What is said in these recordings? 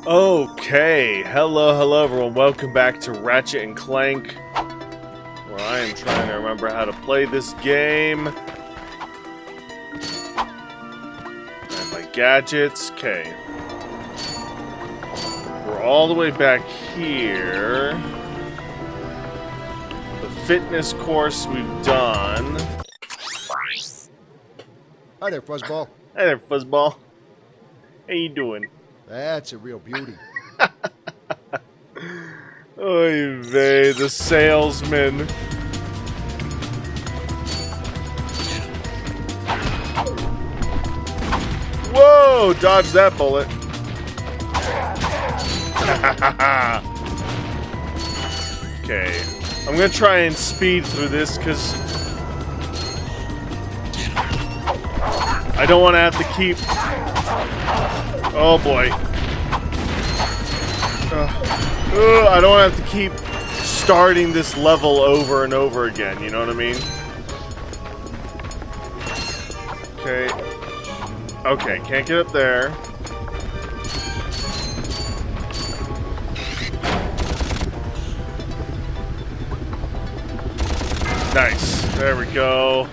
Okay, hello everyone, welcome back to Ratchet and Clank, where I am trying to remember how to play this game. And my gadgets, okay. We're all the way back here. The fitness course we've done. Hi there, Fuzzball. Hey there, Fuzzball. How you doing? That's a real beauty. Oy vey, the salesman. Whoa! Dodge that bullet. Okay. I'm gonna try and speed through this because I don't want to have to keep... Oh boy. I don't want to have to keep starting this level over and over again, you know what I mean? Okay. Okay, can't get up there. Nice. There we go.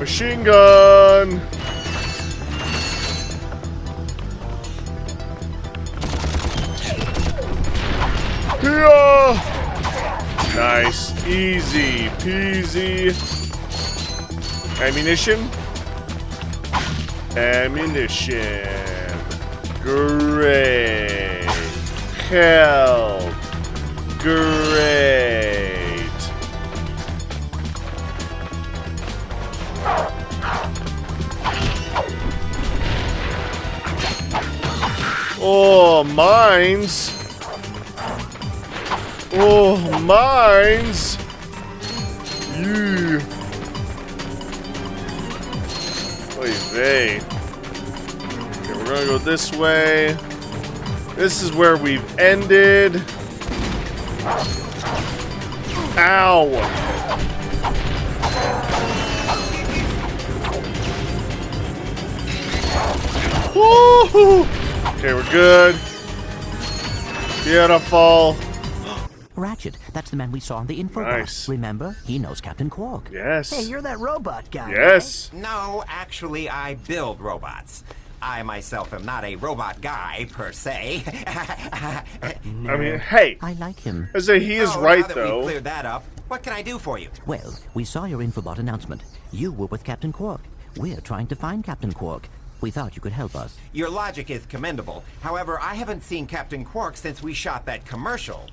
Machine gun! Yeah! Nice. Easy peasy. Ammunition? Ammunition. Great. Health. Great. Oh, mines. Oh, mines! Yeah. Oy vey. Okay, we're gonna go this way. This is where we've ended. Ow! Woo! Okay, we're good. Beautiful. Ratchet, that's the man we saw on the info Nice. box. Remember? He knows Captain Quark. Yes. Hey, you're that robot guy. Yes. No, actually, I build robots. I myself am not a robot guy, per se. I mean, hey. I like him. I say he is So, right, now that though. we've cleared that up, what can I do for you? Well, we saw your infobot announcement. You were with Captain Quark. We're trying to find Captain Quark. We thought you could help us. Your logic is commendable. However, I haven't seen Captain Quark since we shot that commercial.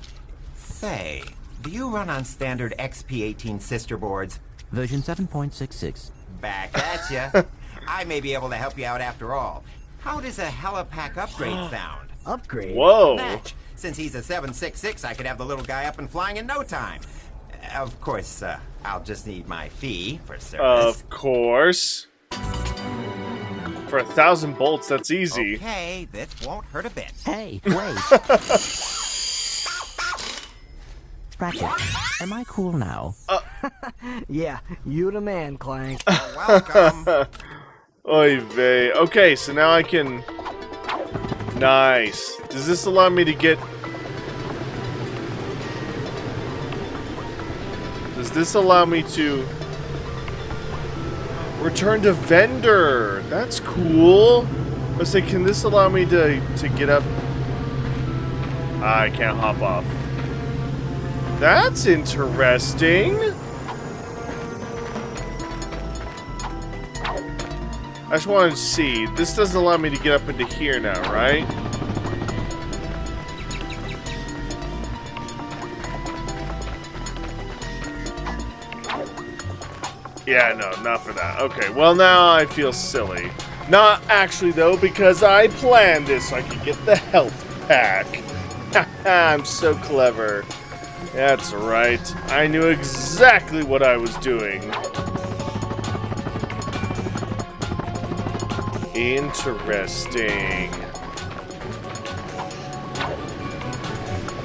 Say, do you run on standard XP18 sister boards? Version 7.66. Back at ya. I may be able to help you out after all. How does a helipack upgrade sound? Upgrade. Whoa. Match. Since he's a 766, I could have the little guy up and flying in no time. Of course, I'll just need my fee for service. Of course. For 1,000 bolts, that's easy. Okay, this won't hurt a bit. Hey, wait. Ratchet, am I cool now? Yeah, you the man, Clank. You're welcome. Oy vey. Okay, so now I can... Nice. Does this allow me to get... Does this allow me to... Return to vendor. That's cool. I was like, can this allow me to get up? I can't hop off. That's interesting. I just wanted to see. This doesn't allow me to get up into here now, right? Yeah, no, not for that. Okay, well now I feel silly. Not actually though, because I planned this so I could get the health pack. I'm so clever. That's right. I knew exactly what I was doing. Interesting.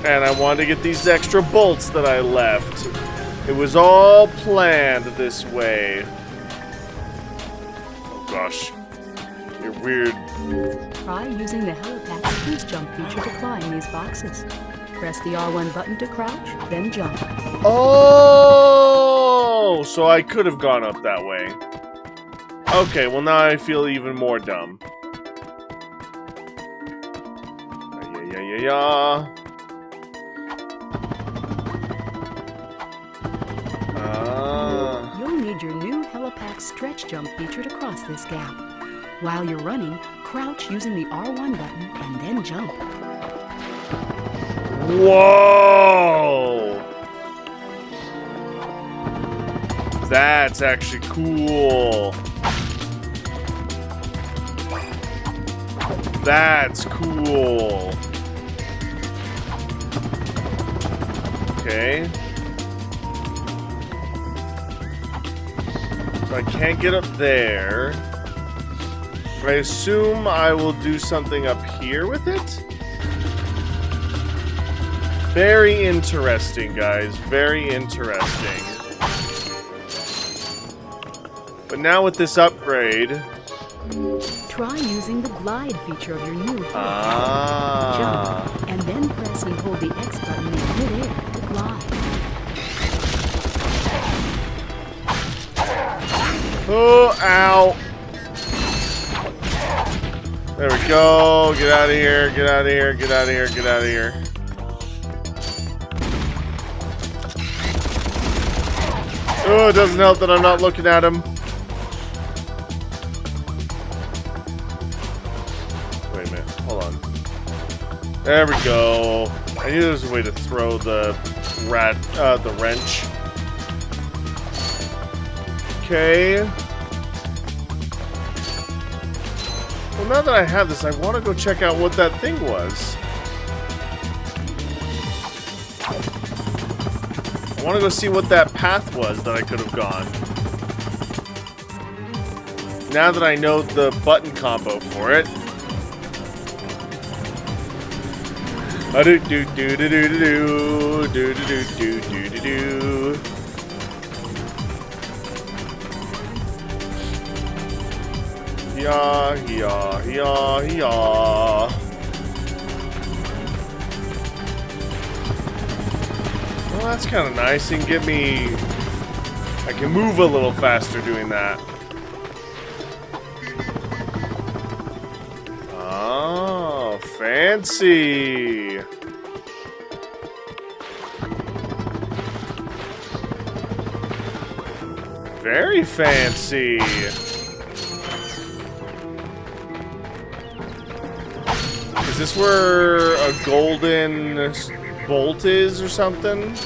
And I wanted to get these extra bolts that I left. It was all planned this way. Oh gosh. You're weird. Try using the Helipac's boost jump feature to climb these boxes. Press the R1 button to crouch, then jump. Oh, so I could have gone up that way. Okay, well now I feel even more dumb. Yeah. You'll need your new Helipack stretch jump feature to cross this gap. While you're running, crouch using the R1 button and then jump. Whoa! That's actually cool. That's cool. Okay. So I can't get up there. But I assume I will do something up here with it? Very interesting, guys. Very interesting. But now with this upgrade... Try using the glide feature of your new Ah. jump, and then press and hold the X button in midair to glide. Oh, ow. There we go. Get out of here. Get out of here. Get out of here. Get out of here. Oh, it doesn't help that I'm not looking at him. Wait a minute. Hold on. There we go. I knew there was a way to throw the wrench. Okay. Well, now that I have this, I want to go check out what that thing was. I want to go see what that path was that I could have gone. Now that I know the button combo for it. Do do do do do do do do do do do do. Yeah, yeah, yeah, yeah. Well, that's kind of nice. You can get me... I can move a little faster doing that. Oh, fancy. Very fancy. Is this where a golden bolt is or something?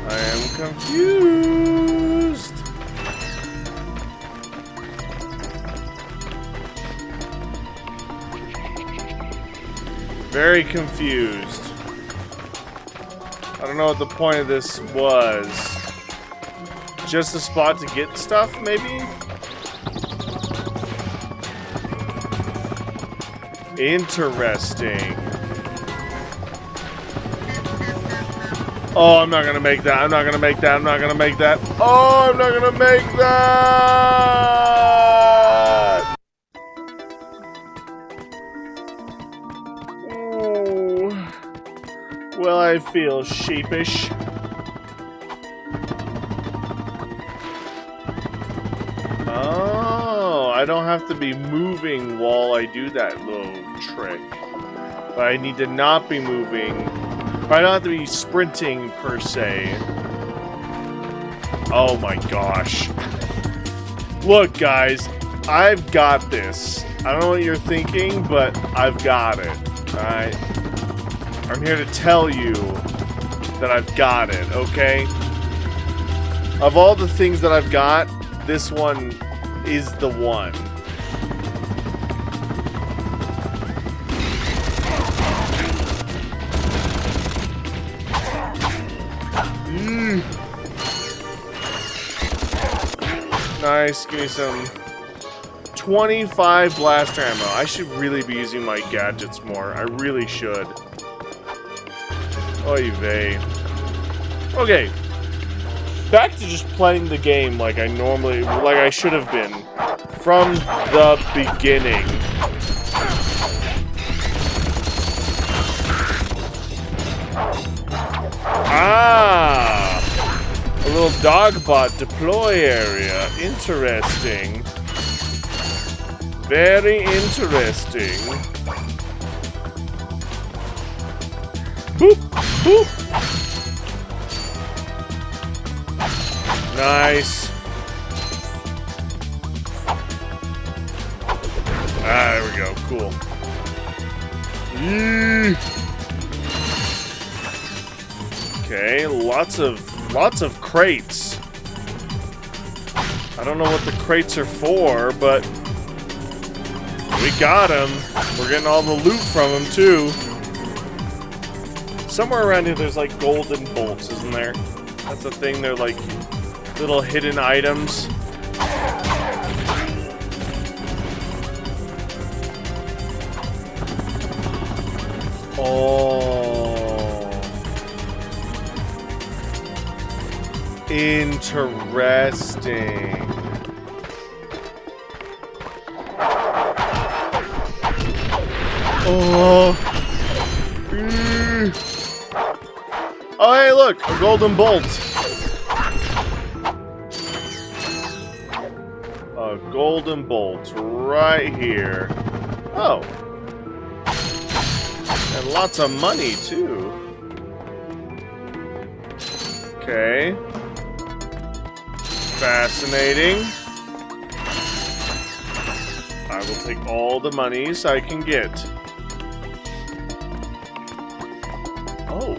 I am confused. Very confused. I don't know what the point of this was. Just a spot to get stuff, maybe? Interesting. Oh, I'm not gonna make that. I'm not gonna make that. I'm not gonna make that. Oh, I'm not gonna make that. Ooh. Well, I feel sheepish. Oh, I don't have to be moving while I do that little trick. But I need to not be moving. But I don't have to be sprinting, per se. Oh my gosh. Look, guys. I've got this. I don't know what you're thinking, but I've got it. Alright? I'm here to tell you that I've got it, okay? Of all the things that I've got, this one is the one. Nice, give me some 25 blaster ammo. I should really be using my gadgets more. I really should. Oy vey. Okay. Back to just playing the game like I should have been. From the beginning. Ah! A little dogbot deploy area. Interesting. Very interesting. Boop! Boop! Nice. Ah, there we go. Cool. Yee. Okay, lots of crates. I don't know what the crates are for, but we got them. We're getting all the loot from them too. Somewhere around here, there's like golden bolts, isn't there? That's the thing. They're like little hidden items. Oh. Interesting. Oh. Oh, hey, look! A golden bolt. A golden bolt right here. Oh. And lots of money, too. Okay. Fascinating. I will take all the monies I can get. Oh.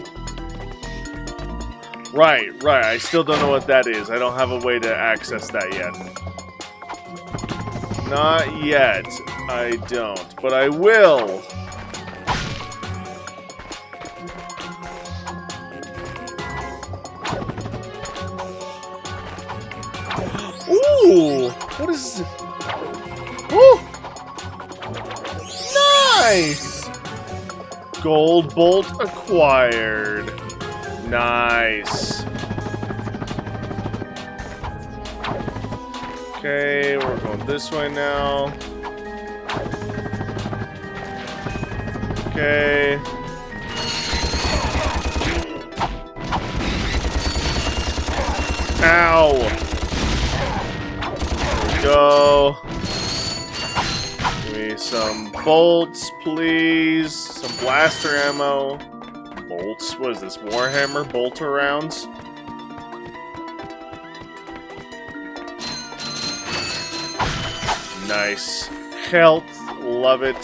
Right. I still don't know what that is. I don't have a way to access that yet. Not yet. I don't. But I will. Ooh! What is this? Ooh! Nice! Gold bolt acquired. Nice. Okay, we're going this way now. Okay. Ow! Go. Give me some bolts, please. Some blaster ammo. Bolts? What is this? Warhammer bolter rounds? Nice. Health. Love it.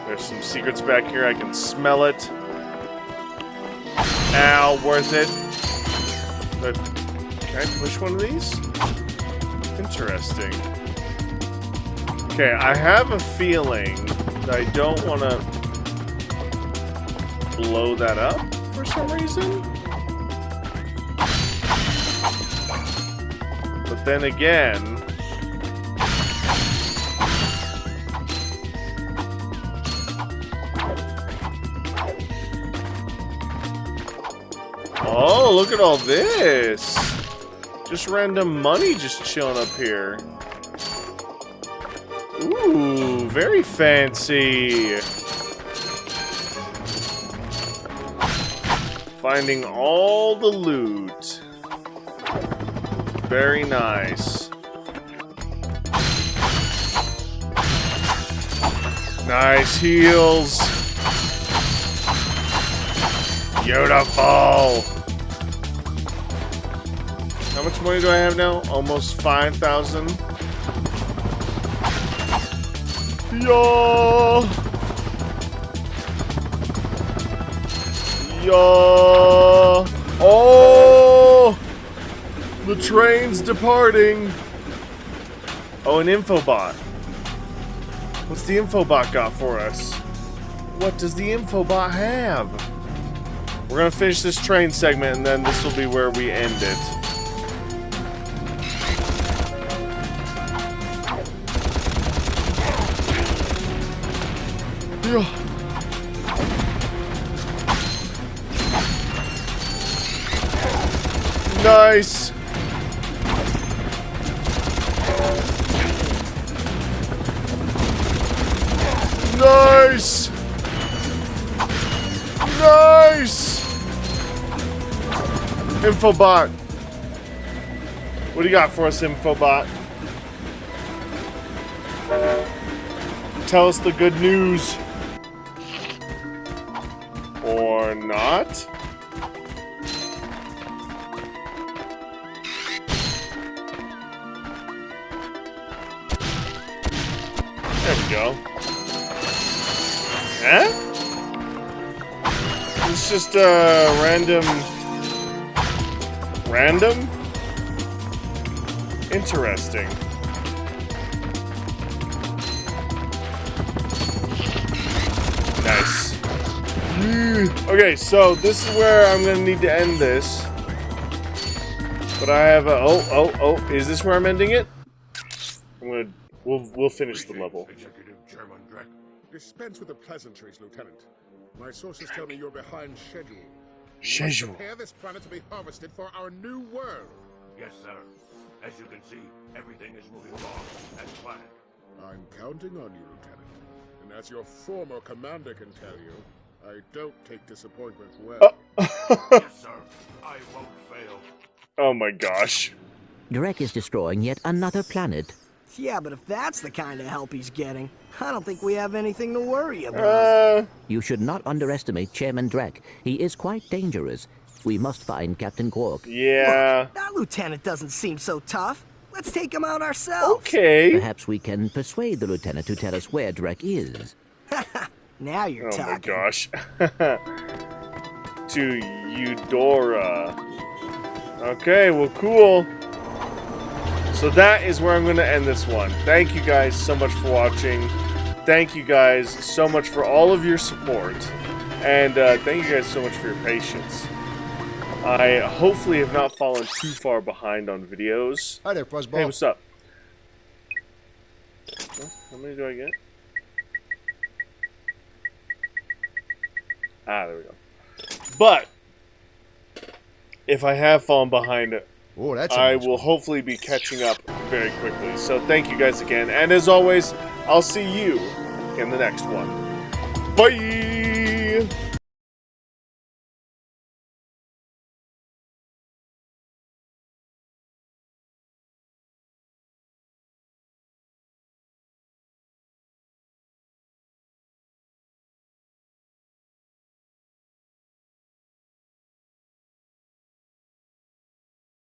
There's some secrets back here. I can smell it. Ow, worth it. But can I push one of these? Interesting. Okay, I have a feeling that I don't want to blow that up for some reason. But then again... Oh, look at all this! Just random money just chilling up here. Ooh, very fancy. Finding all the loot. Very nice. Nice heals. Beautiful. How much money do I have now? Almost 5,000. Yo! Yo! Oh! The train's departing. Oh, an infobot. What's the infobot got for us? What does the infobot have? We're gonna finish this train segment and then this will be where we end it. Nice. Nice! Nice! Infobot. What do you got for us, Infobot? Tell us the good news. Or not? There we go. Huh? It's just random. Random? Interesting. Nice. Okay, so this is where I'm gonna need to end this. But I have a is this where I'm ending it? We'll finish the level. Executive Chairman Drek. Dispense with the pleasantries, Lieutenant. My sources tell me you're behind schedule. Schedule. Prepare this planet to be harvested for our new world. Yes, sir. As you can see, everything is moving along as planned. I'm counting on you, Lieutenant. And as your former commander can tell you, I don't take disappointment well. Yes, sir. I won't fail. Oh my gosh. Drek is destroying yet another planet. Yeah, but if that's the kind of help he's getting, I don't think we have anything to worry about. You should not underestimate Chairman Drek. He is quite dangerous. We must find Captain Quark. Yeah. Look, that lieutenant doesn't seem so tough. Let's take him out ourselves. Okay. Perhaps we can persuade the lieutenant to tell us where Drek is. Now you're Oh talking. my gosh. To Eudora. Okay, well, cool. So that is where I'm going to end this one. Thank you guys so much for watching. Thank you guys so much for all of your support. And thank you guys so much for your patience. I hopefully have not fallen too far behind on videos. Hi there, Fuzzball. Hey, what's up? How many do I get? Ah, there we go. But if I have fallen behind, Oh, that's I will hopefully be catching up very quickly. So thank you guys again. And as always, I'll see you in the next one. Bye!